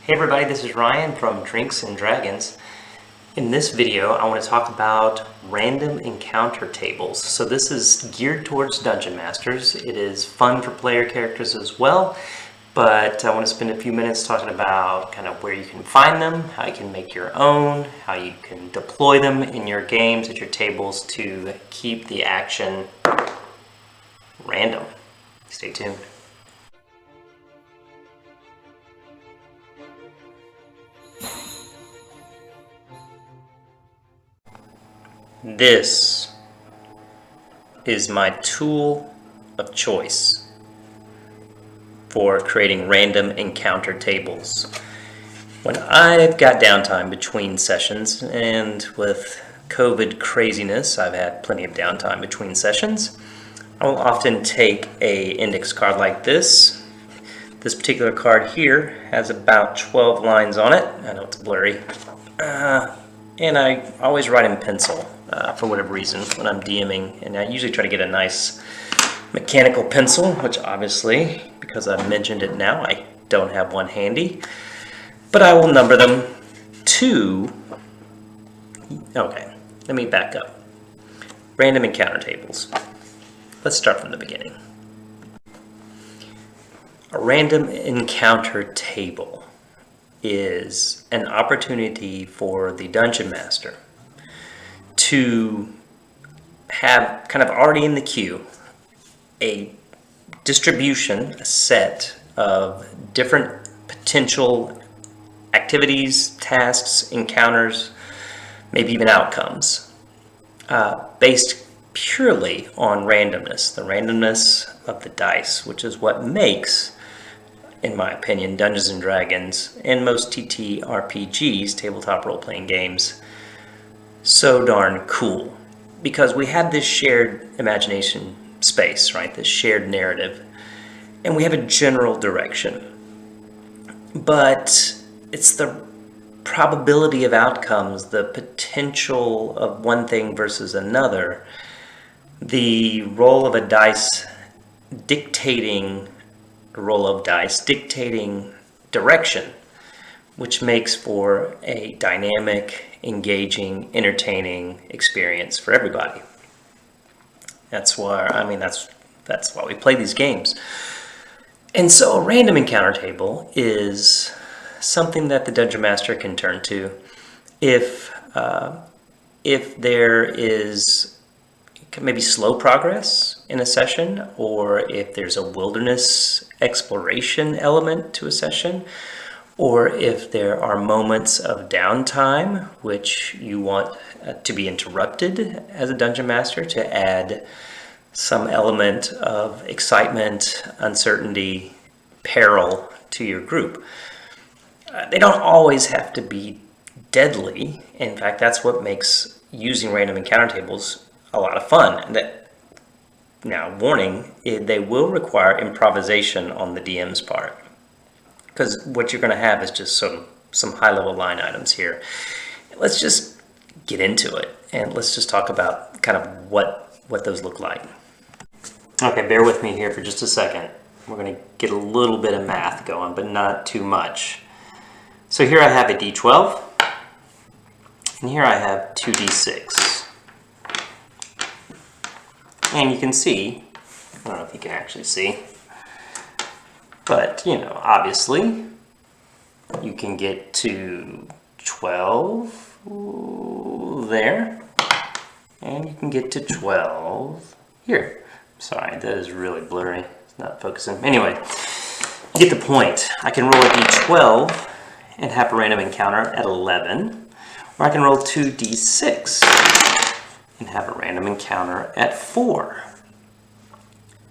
Hey everybody, this is Ryan from Drinks and Dragons. In this video, I want to talk about random encounter tables. So this is geared towards Dungeon Masters. It is fun for player characters as well, but I want to spend a few minutes talking about kind of where you can find them, how you can make your own, how you can deploy them in your games at your tables to keep the action random. Stay tuned. This is my tool of choice for creating random encounter tables. When I've got downtime between sessions, and with COVID craziness, I've had plenty of downtime between sessions, I will often take an index card like this. This particular card here has about 12 lines on it. I know it's blurry. And I always write in pencil for whatever reason when I'm DMing, and I usually try to get a nice mechanical pencil, which obviously, because I've mentioned it now, I don't have one handy, but I will number them to, okay, let me back up. Random encounter tables. Let's start from the beginning. A random encounter table is an opportunity for the Dungeon Master to have kind of already in the queue a distribution, a set of different potential activities, tasks, encounters, maybe even outcomes, based purely on randomness, the randomness of the dice, which is what makes, in my opinion, Dungeons and Dragons and most TTRPGs, tabletop role-playing games, so darn cool. Because we have this shared imagination space, right? This shared narrative. And we have a general direction. But it's the probability of outcomes, the potential of one thing versus another, the roll of a dice dictating direction, which makes for a dynamic, engaging, entertaining experience for everybody. That's why we play these games. And so a random encounter table is something that the Dungeon Master can turn to if there is maybe slow progress in a session, or if there's a wilderness exploration element to a session, or if there are moments of downtime which you want to be interrupted as a Dungeon Master to add some element of excitement, uncertainty, peril to your group. They don't always have to be deadly. In fact, that's what makes using random encounter tables a lot of fun. Now, warning, they will require improvisation on the DM's part, because what you're going to have is just some high-level line items here. Let's just get into it, and let's just talk about kind of what those look like. Okay, bear with me here for just a second. We're going to get a little bit of math going, but not too much. So here I have a D12, and here I have 2D6. And you can see, I don't know if you can actually see, but, obviously, you can get to 12 there, and you can get to 12 here. Sorry, that is really blurry. It's not focusing. Anyway, you get the point. I can roll a d12 and have a random encounter at 11, or I can roll 2d6 and have a random encounter at 4.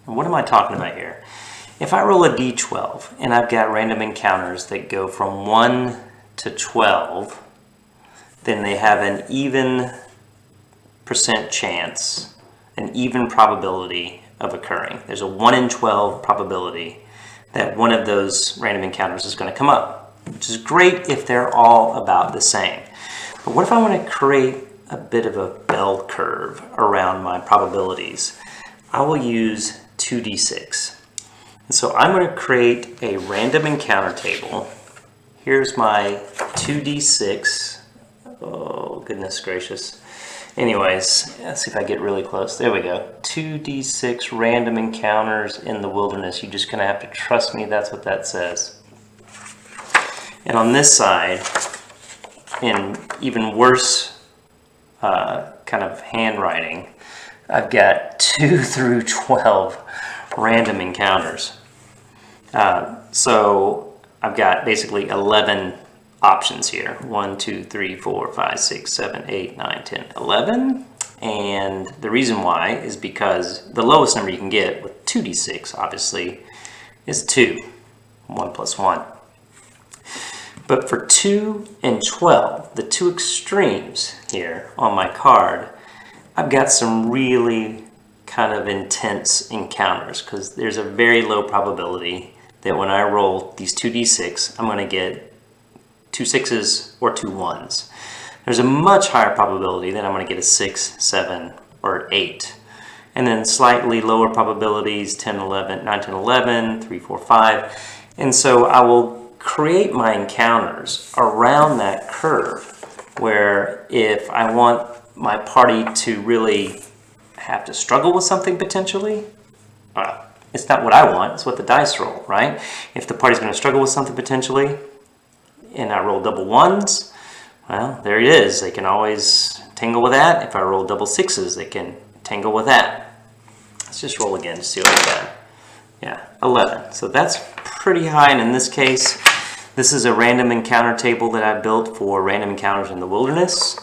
And what am I talking about here? If I roll a d12 and I've got random encounters that go from 1 to 12, then they have an even percent chance, an even probability of occurring. There's a 1 in 12 probability that one of those random encounters is going to come up, which is great if they're all about the same. But what if I want to create a bit of a bell curve around my probabilities? I will use 2d6. And so I'm going to create a random encounter table here's my 2d6. Oh, goodness gracious. Anyways, let's see if I get really close. There we go. 2d6 random encounters in the wilderness. You're just going to have to trust me. That's what that says. And on this side, in even worse kind of handwriting, I've got 2 through 12 random encounters. So I've got basically 11 options here. 1, 2, 3, 4, 5, 6, 7, 8, 9, 10, 11. And the reason why is because the lowest number you can get with 2d6, obviously, is 2. 1 plus 1. But for 2 and 12, the two extremes here on my card, I've got some really kind of intense encounters because there's a very low probability that when I roll these 2d6, I'm going to get 2 6s or 2 1s. There's a much higher probability that I'm going to get a 6, 7, or 8. And then slightly lower probabilities, 10, 11, 9, 10, 11, 3, 4, 5. And so I will create my encounters around that curve where if I want my party to really have to struggle with something potentially, it's not what I want, it's what the dice roll, right? If the party's going to struggle with something potentially, and I roll double 1s, well, there it is. They can always tangle with that. If I roll double 6s, they can tangle with that. Let's just roll again to see what we got. Yeah, 11. So that's pretty high, and in this case, this is a random encounter table that I built for random encounters in the wilderness.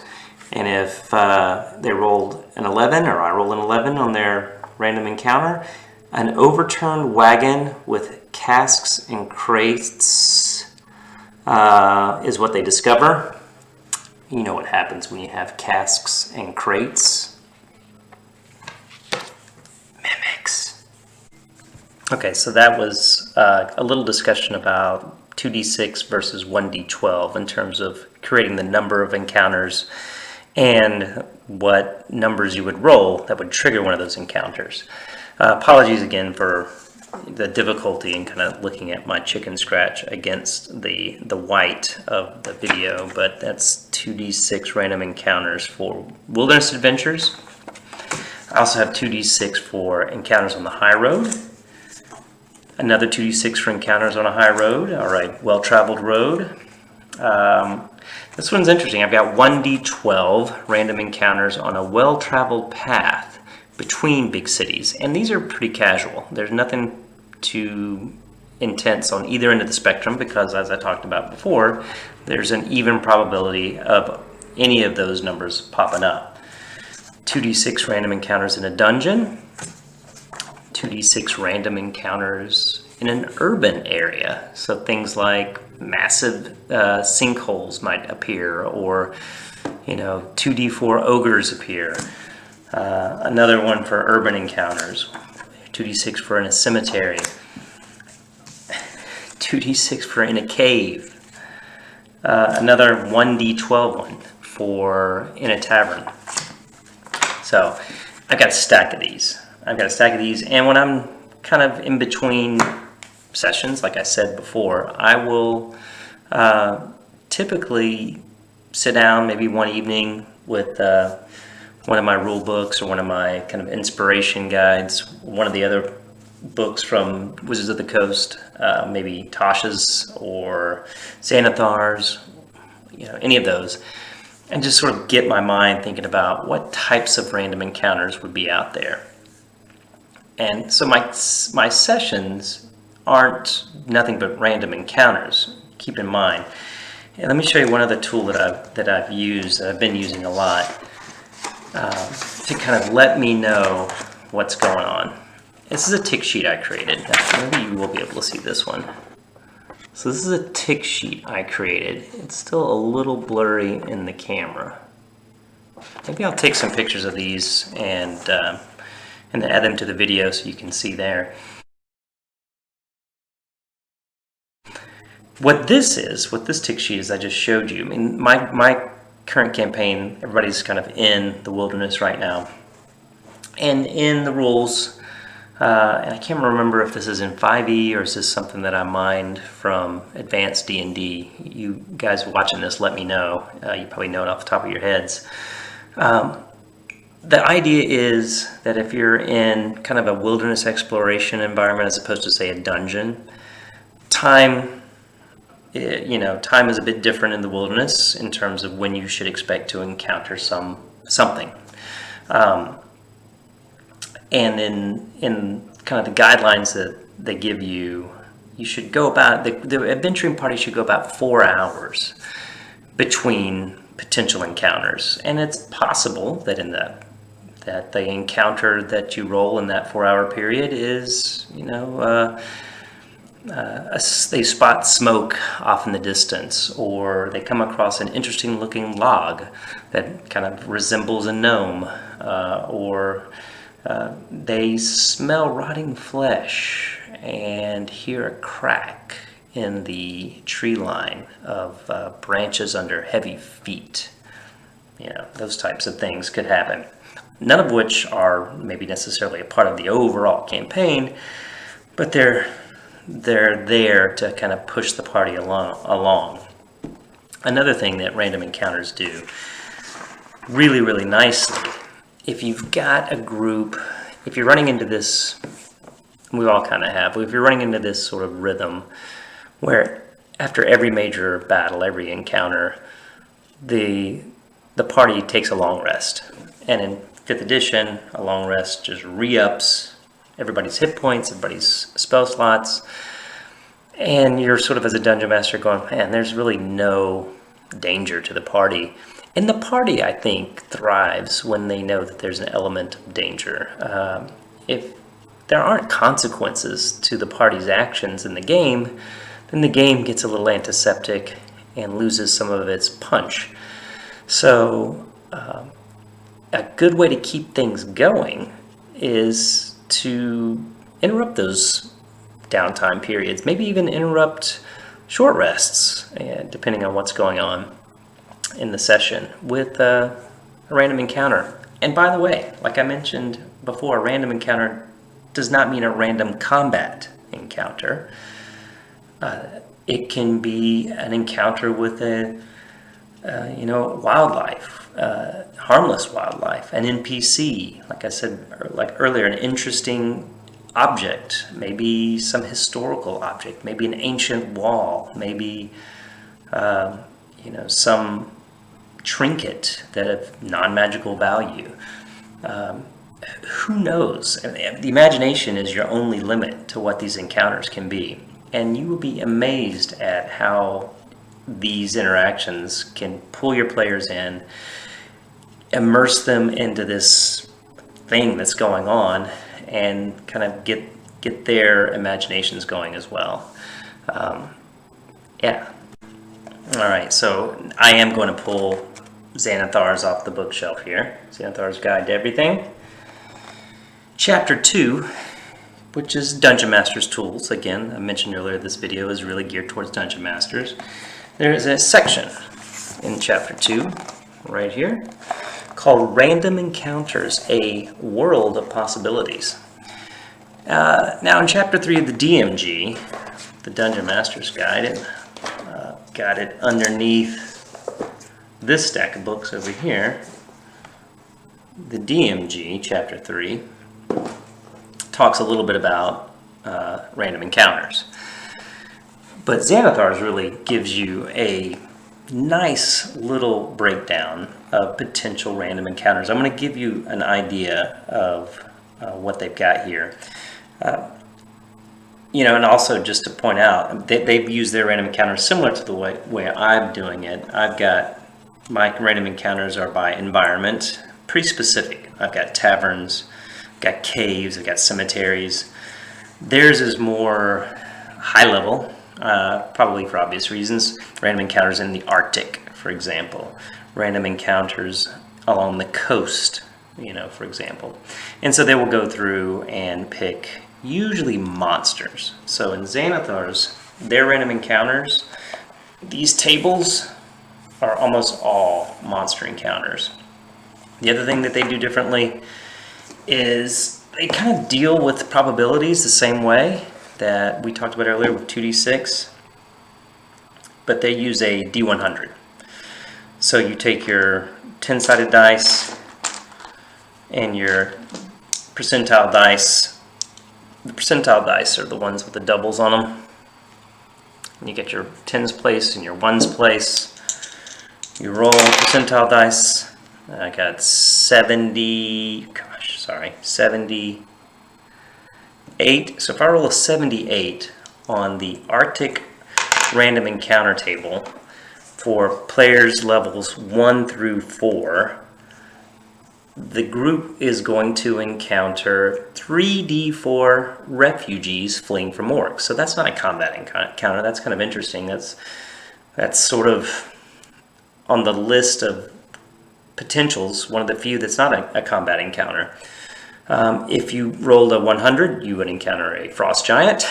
And if they rolled an 11, or I roll an 11 on their random encounter, an overturned wagon with casks and crates is what they discover. You know what happens when you have casks and crates. Mimics. Okay, so that was a little discussion about 2d6 versus 1d12 in terms of creating the number of encounters and what numbers you would roll that would trigger one of those encounters. Apologies again for the difficulty in kind of looking at my chicken scratch against the white of the video, but that's 2d6 random encounters for wilderness adventures. I also have 2d6 for encounters on the high road. Another 2d6 for encounters on a high road. All right, well-traveled road. This one's interesting. I've got 1d12 random encounters on a well-traveled path between big cities, and these are pretty casual. There's nothing too intense on either end of the spectrum because, as I talked about before, there's an even probability of any of those numbers popping up. 2d6 random encounters in a dungeon, 2d6 random encounters in an urban area, so things like massive sinkholes might appear, or 2d4 ogres appear. Another one for urban encounters, 2d6 for in a cemetery, 2d6 for in a cave, another 1d12 one for in a tavern. So I've got a stack of these. And when I'm kind of in between sessions, like I said before, I will typically sit down maybe one evening with one of my rule books or one of my kind of inspiration guides, one of the other books from Wizards of the Coast, maybe Tasha's or Xanathar's, any of those, and just sort of get my mind thinking about what types of random encounters would be out there. And so my sessions aren't nothing but random encounters, keep in mind. And let me show you one other tool that I've used, that I've been using a lot, to kind of let me know what's going on. This is a tick sheet I created. Maybe you will be able to see this one. So this is a tick sheet I created. It's still a little blurry in the camera. Maybe I'll take some pictures of these and add them to the video so you can see there. What this tick sheet is I just showed you. I mean, my current campaign, everybody's kind of in the wilderness right now. And in the rules, And I can't remember if this is in 5e or is this something that I mined from Advanced D&D. You guys watching this, let me know. You probably know it off the top of your heads. The idea is that if you're in kind of a wilderness exploration environment as opposed to, say, a dungeon, time is a bit different in the wilderness in terms of when you should expect to encounter something. And in kind of the guidelines that they give you, you should go about, the adventuring party should go about 4 hours between potential encounters. And it's possible that that the encounter that you roll in that 4-hour period is, they spot smoke off in the distance, or they come across an interesting looking log that kind of resembles a gnome, or they smell rotting flesh and hear a crack in the tree line of branches under heavy feet. Those types of things could happen. None of which are maybe necessarily a part of the overall campaign, but they're there to kind of push the party along. Another thing that random encounters do really, really nicely, if you've got a group, if you're running into this, we all kind of have, but if you're running into this sort of rhythm where after every major battle, every encounter, the party takes a long rest. And in 5th edition, a long rest just re-ups everybody's hit points, everybody's spell slots, and you're sort of, as a dungeon master, going, man, there's really no danger to the party. And the party, I think, thrives when they know that there's an element of danger. If there aren't consequences to the party's actions in the game, then the game gets a little antiseptic and loses some of its punch. So a good way to keep things going is to interrupt those downtime periods, maybe even interrupt short rests, depending on what's going on in the session, with a random encounter. And by the way, like I mentioned before, a random encounter does not mean a random combat encounter. It can be an encounter with wildlife, harmless wildlife, an NPC, like I said earlier, an interesting object, maybe some historical object, maybe an ancient wall, maybe some trinket that of non-magical value. Who knows? The imagination is your only limit to what these encounters can be, and you will be amazed at how these interactions can pull your players in, immerse them into this thing that's going on, and kind of get their imaginations going as well. Yeah. All right, so I am going to pull Xanathar's off the bookshelf here. Xanathar's Guide to Everything. Chapter 2, which is Dungeon Master's Tools. Again, I mentioned earlier this video is really geared towards Dungeon Masters. There is a section in Chapter 2, right here, called Random Encounters, a World of Possibilities. Now in Chapter 3 of the DMG, the Dungeon Master's Guide, got it underneath this stack of books over here. The DMG, Chapter 3, talks a little bit about random encounters. But Xanathar's really gives you a nice little breakdown of potential random encounters. I'm going to give you an idea of what they've got here. And also just to point out, they've used their random encounters similar to the way I'm doing it. I've got, my random encounters are by environment, pretty specific. I've got taverns, I've got caves, I've got cemeteries. Theirs is more high level, probably for obvious reasons. Random encounters in the Arctic, for example. Random encounters along the coast, for example. And so they will go through and pick usually monsters. So in Xanathar's, their random encounters, these tables are almost all monster encounters. The other thing that they do differently is they kind of deal with probabilities the same way that we talked about earlier with 2d6, but they use a d100. So you take your 10-sided dice and your percentile dice. The percentile dice are the ones with the doubles on them. And you get your 10s place and your 1s place. You roll percentile dice. I got 78. So if I roll a 78 on the Arctic random encounter table for players levels 1 through 4, the group is going to encounter 3d4 refugees fleeing from orcs. So that's not a combat encounter. That's kind of interesting. That's sort of on the list of potentials, one of the few that's not a combat encounter. If you rolled a 100, you would encounter a frost giant,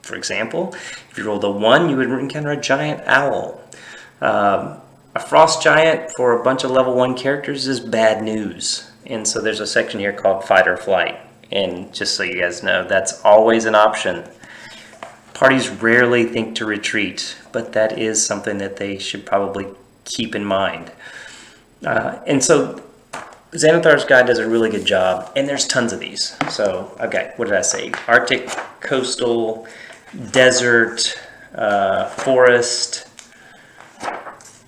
for example. If you rolled a 1, you would encounter a giant owl. A frost giant for a bunch of level 1 characters is bad news. And so there's a section here called fight or flight. And just so you guys know, that's always an option. Parties rarely think to retreat, but that is something that they should probably keep in mind. And so Xanathar's guide does a really good job, and there's tons of these. So I've got, what did I say? Arctic, coastal, desert, forest,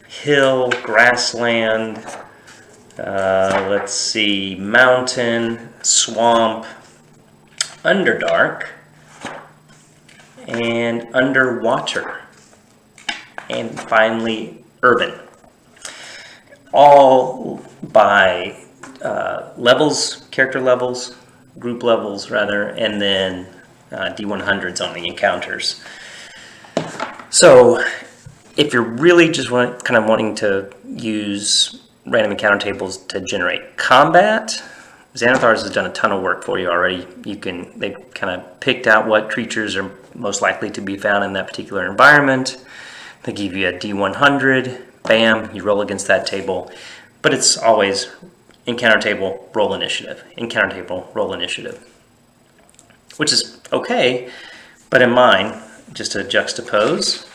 hill, grassland, let's see, mountain, swamp, underdark, and underwater, and finally urban. All by levels, character levels, group levels rather, and then D100s on the encounters. So if you're really just wanting to use random encounter tables to generate combat, Xanathar's has done a ton of work for you already. They've kind of picked out what creatures are most likely to be found in that particular environment. They give you a D100, bam, you roll against that table. But it's always encounter table, roll initiative. Encounter table, roll initiative. Which is okay, but in mine, just to juxtapose,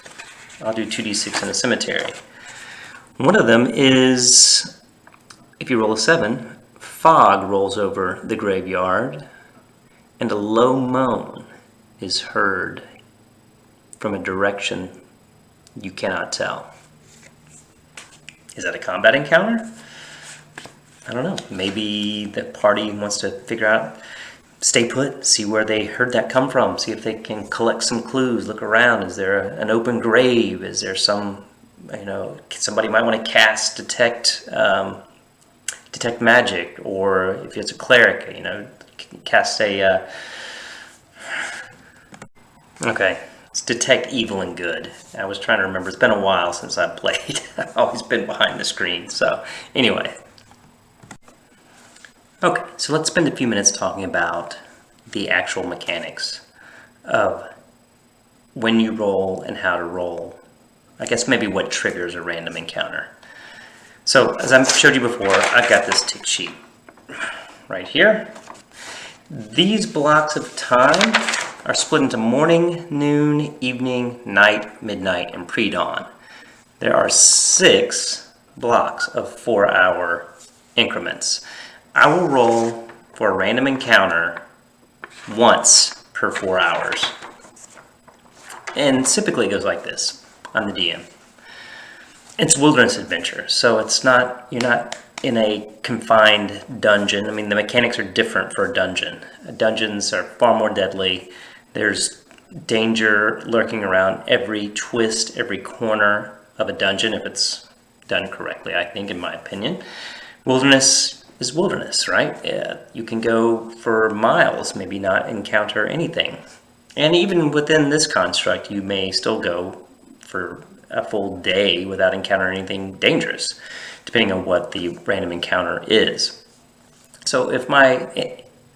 I'll do 2d6 in a cemetery. One of them is, if you roll a 7, fog rolls over the graveyard, and a low moan is heard from a direction you cannot tell. Is that a combat encounter? I don't know. Maybe the party wants to figure out, stay put, see where they heard that come from, see if they can collect some clues, look around. Is there an open grave? Is there some, somebody might want to cast detect magic, or if it's a cleric, cast a, okay. It's detect evil and good. I was trying to remember. It's been a while since I've played. I've always been behind the screen. So anyway. Okay, so let's spend a few minutes talking about the actual mechanics of when you roll and how to roll. I guess maybe what triggers a random encounter. So as I showed you before, I've got this tick sheet right here. These blocks of time are split into morning, noon, evening, night, midnight, and pre-dawn. There are 6 blocks of 4-hour increments. I will roll for a random encounter once per 4 hours. And typically it goes like this. I'm the DM. It's wilderness adventure, so you're not in a confined dungeon. I mean, the mechanics are different for a dungeon. Dungeons are far more deadly. There's danger lurking around every twist, every corner of a dungeon if it's done correctly, I think, in my opinion. Wilderness is wilderness, right? You can go for miles, maybe not encounter anything. And even within this construct, you may still go for a full day without encountering anything dangerous, depending on what the random encounter is. So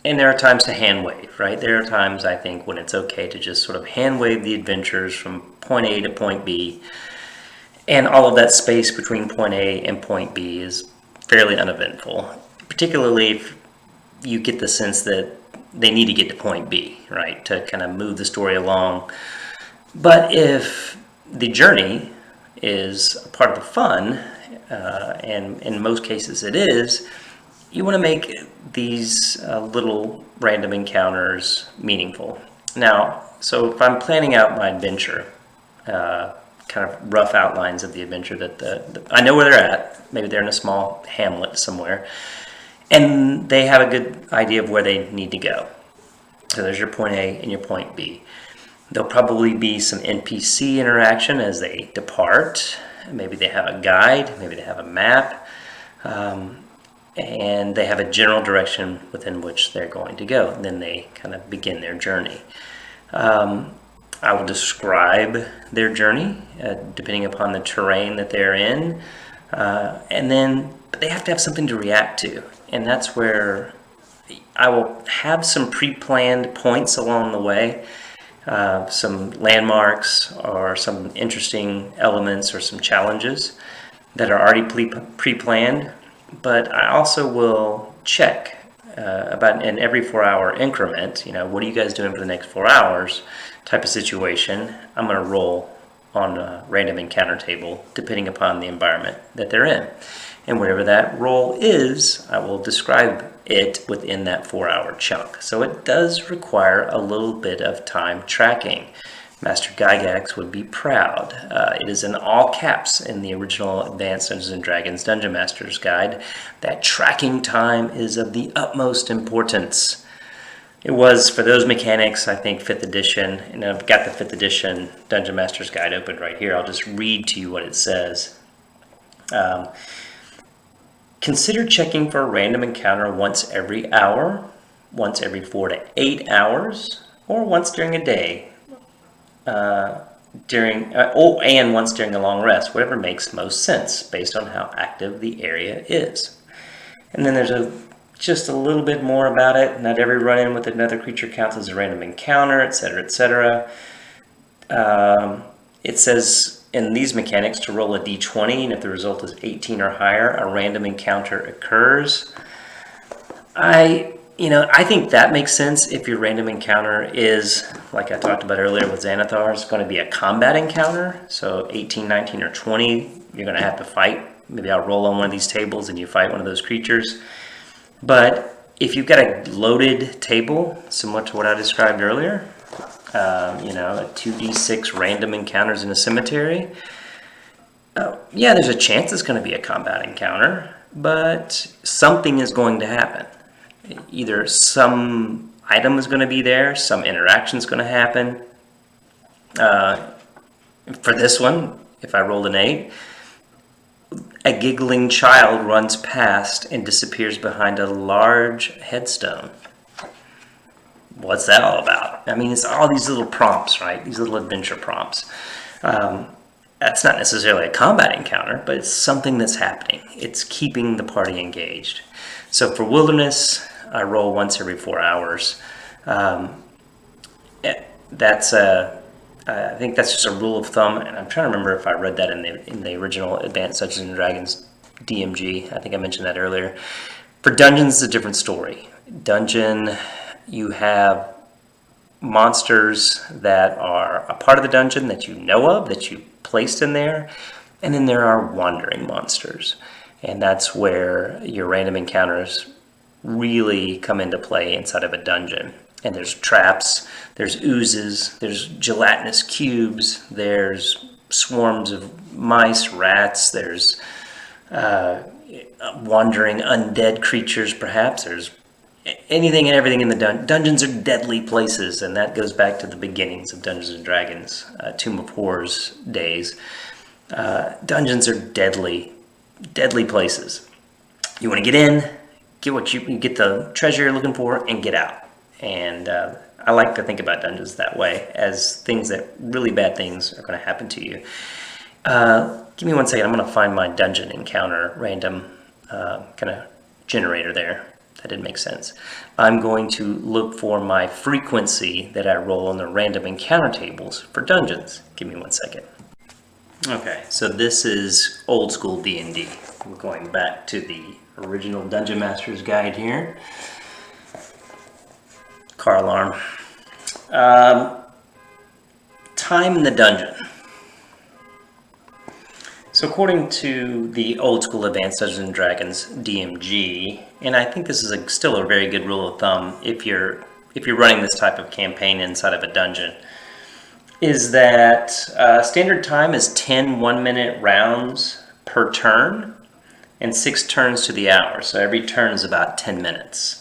and there are times to hand wave, right? There are times, I think, when it's okay to just sort of hand wave the adventures from point A to point B. And all of that space between point A and point B is fairly uneventful, particularly if you get the sense that they need to get to point B, right, to kind of move the story along. But if the journey is a part of the fun, and in most cases it is, you want to make these little random encounters meaningful. Now, so if I'm planning out my adventure, kind of rough outlines of the adventure that I know where they're at. Maybe they're in a small hamlet somewhere, and they have a good idea of where they need to go. So there's your point A and your point B. There'll probably be some NPC interaction as they depart. Maybe they have a guide, maybe they have a map, and they have a general direction within which they're going to go. And then they kind of begin their journey. I will describe their journey depending upon the terrain that they're in, but they have to have something to react to, and that's where I will have some pre-planned points along the way, some landmarks or some interesting elements or some challenges that are already pre-planned, but I also will check about in every 4-hour increment, what are you guys doing for the next 4 hours type of situation. I'm going to roll on a random encounter table depending upon the environment that they're in. And whatever that roll is, I will describe it within that 4-hour chunk. So it does require a little bit of time tracking. Master Gygax would be proud. It is in all caps in the original Advanced Dungeons & Dragons Dungeon Master's Guide that tracking time is of the utmost importance. It was for those mechanics, I think, 5th edition, and I've got the 5th edition Dungeon Master's Guide open right here. I'll just read to you what it says. Consider checking for a random encounter once every hour, once every 4 to 8 hours, or once during a day. And once during a long rest, whatever makes most sense based on how active the area is. And then there's just a little bit more about it. Not every run-in with another creature counts as a random encounter, etc., etc. It says in these mechanics to roll a d20, and if the result is 18 or higher, a random encounter occurs. I think that makes sense if your random encounter is, like I talked about earlier with Xanathar, it's going to be a combat encounter. So 18, 19, or 20, you're going to have to fight. Maybe I'll roll on one of these tables and you fight one of those creatures. But if you've got a loaded table, similar to what I described earlier, a 2d6 random encounters in a cemetery, there's a chance it's going to be a combat encounter, but something is going to happen. Either some item is going to be there, some interaction is going to happen. For this one, if I rolled an 8, a giggling child runs past and disappears behind a large headstone. What's that all about? I mean, it's all these little prompts, right? These little adventure prompts. That's not necessarily a combat encounter, but it's something that's happening. It's keeping the party engaged. So for wilderness, I roll once every 4 hours. I think that's just a rule of thumb, and I'm trying to remember if I read that in the original Advanced Dungeons and Dragons DMG. I think I mentioned that earlier. For dungeons, it's a different story. Dungeon, you have monsters that are a part of the dungeon that you know of, that you placed in there, and then there are wandering monsters, and that's where your random encounters really come into play inside of a dungeon. And there's traps, there's oozes, there's gelatinous cubes, there's swarms of mice, rats, there's wandering undead creatures perhaps, there's anything and everything in the dungeons are deadly places, and that goes back to the beginnings of Dungeons and Dragons, Tomb of Horrors days. Dungeons are deadly places. You want to get in, get what you get the treasure you're looking for, and get out. And I like to think about dungeons that way, as things that really bad things are going to happen to you. Give me 1 second. I'm going to find my dungeon encounter random kind of generator there. That didn't make sense. I'm going to look for my frequency that I roll on the random encounter tables for dungeons. Give me 1 second. Okay, so this is old school D&D. We're going back to the original Dungeon Master's Guide here. Car alarm. Time in the dungeon. So according to the old school Advanced Dungeons & Dragons DMG, and I think this is still a very good rule of thumb if you're running this type of campaign inside of a dungeon, is that standard time is 10 1-minute rounds per turn and 6 turns to the hour. So every turn is about 10 minutes.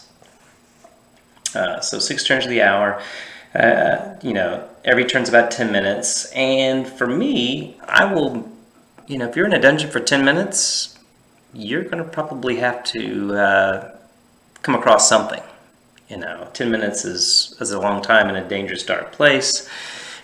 So 6 turns to the hour. Every turn's about 10 minutes. And for me, I will, if you're in a dungeon for 10 minutes, you're going to probably have to come across something. 10 minutes is a long time in a dangerous, dark place.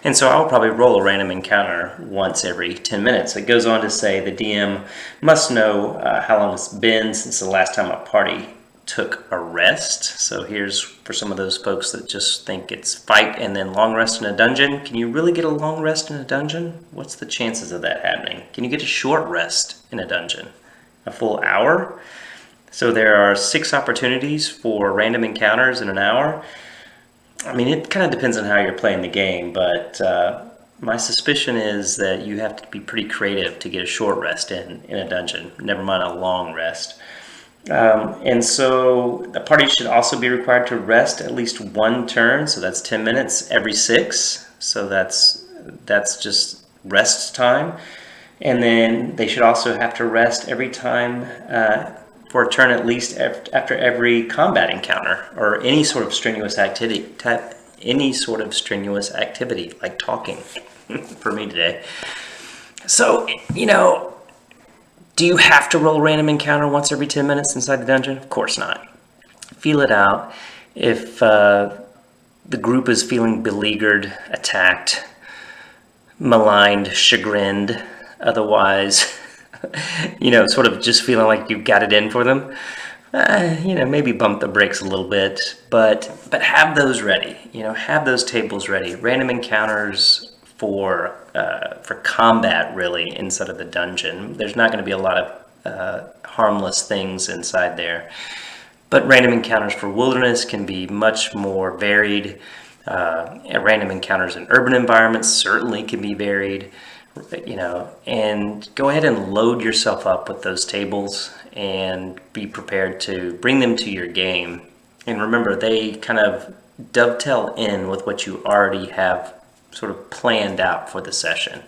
And so I'll probably roll a random encounter once every 10 minutes. It goes on to say the DM must know how long it's been since the last time a party took a rest. So here's for some of those folks that just think it's fight and then long rest in a dungeon. Can you really get a long rest in a dungeon? What's the chances of that happening? Can you get a short rest in a dungeon? A full hour? So there are 6 opportunities for random encounters in an hour. I mean, it kind of depends on how you're playing the game, but my suspicion is that you have to be pretty creative to get a short rest in a dungeon, never mind a long rest. And so the party should also be required to rest at least 1 turn, so that's 10 minutes every 6, so that's just rest time. And then they should also have to rest every time for a turn at least after every combat encounter or any sort of strenuous activity, like talking for me today. So, do you have to roll a random encounter once every 10 minutes inside the dungeon? Of course not. Feel it out. If the group is feeling beleaguered, attacked, maligned, chagrined, otherwise, sort of just feeling like you've got it in for them, maybe bump the brakes a little bit, but have those ready. Have those tables ready. Random encounters for combat, really, inside of the dungeon. There's not going to be a lot of harmless things inside there, but random encounters for wilderness can be much more varied. Random encounters in urban environments certainly can be varied. And go ahead and load yourself up with those tables and be prepared to bring them to your game. And remember, they kind of dovetail in with what you already have sort of planned out for the session.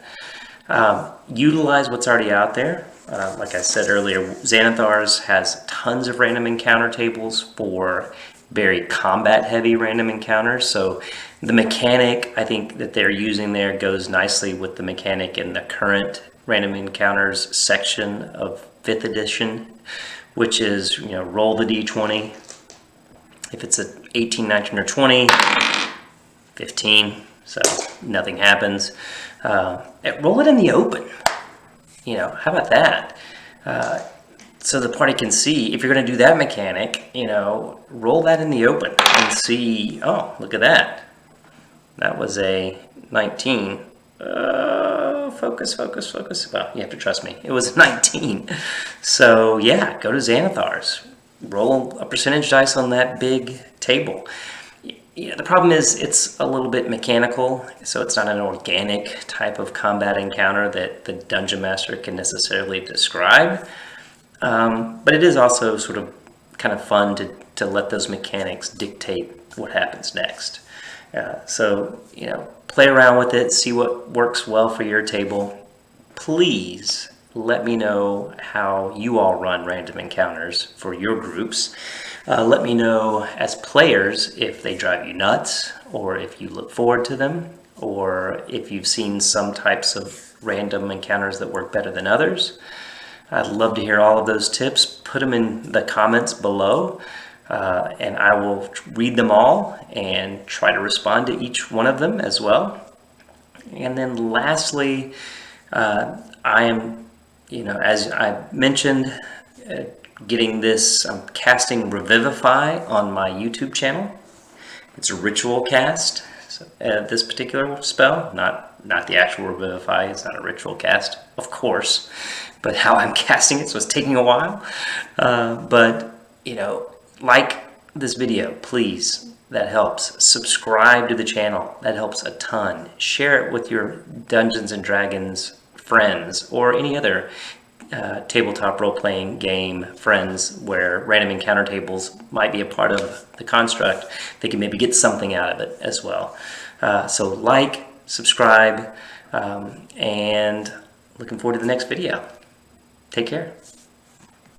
Utilize what's already out there. Like I said earlier, Xanathar's has tons of random encounter tables for very combat-heavy random encounters. So the mechanic, I think, that they're using there goes nicely with the mechanic in the current random encounters section of 5th edition, which is, roll the d20. If it's a 18, 19, or 20, 15, so nothing happens. Roll it in the open. How about that? So the party can see, if you're going to do that mechanic, roll that in the open and see, oh, look at that. That was a 19. Focus. Well, you have to trust me. It was 19. So yeah, go to Xanathar's. Roll a percentage dice on that big table. The problem is it's a little bit mechanical, so it's not an organic type of combat encounter that the Dungeon Master can necessarily describe. But it is also sort of kind of fun to let those mechanics dictate what happens next. So, play around with it, see what works well for your table. Please let me know how you all run random encounters for your groups. Let me know as players if they drive you nuts, or if you look forward to them, or if you've seen some types of random encounters that work better than others. I'd love to hear all of those tips. Put them in the comments below, and I will read them all and try to respond to each one of them as well. And then lastly, I am, as I mentioned, I'm casting Revivify on my YouTube channel. It's a ritual cast, this particular spell, not the actual Revivify. It's not a ritual cast, of course, but how I'm casting it, so it's taking a while. But like this video, please, that helps. Subscribe to the channel, that helps a ton. Share it with your Dungeons and Dragons friends or any other tabletop role-playing game friends where random encounter tables might be a part of the construct. They can maybe get something out of it as well. So like, subscribe, and looking forward to the next video. Take care.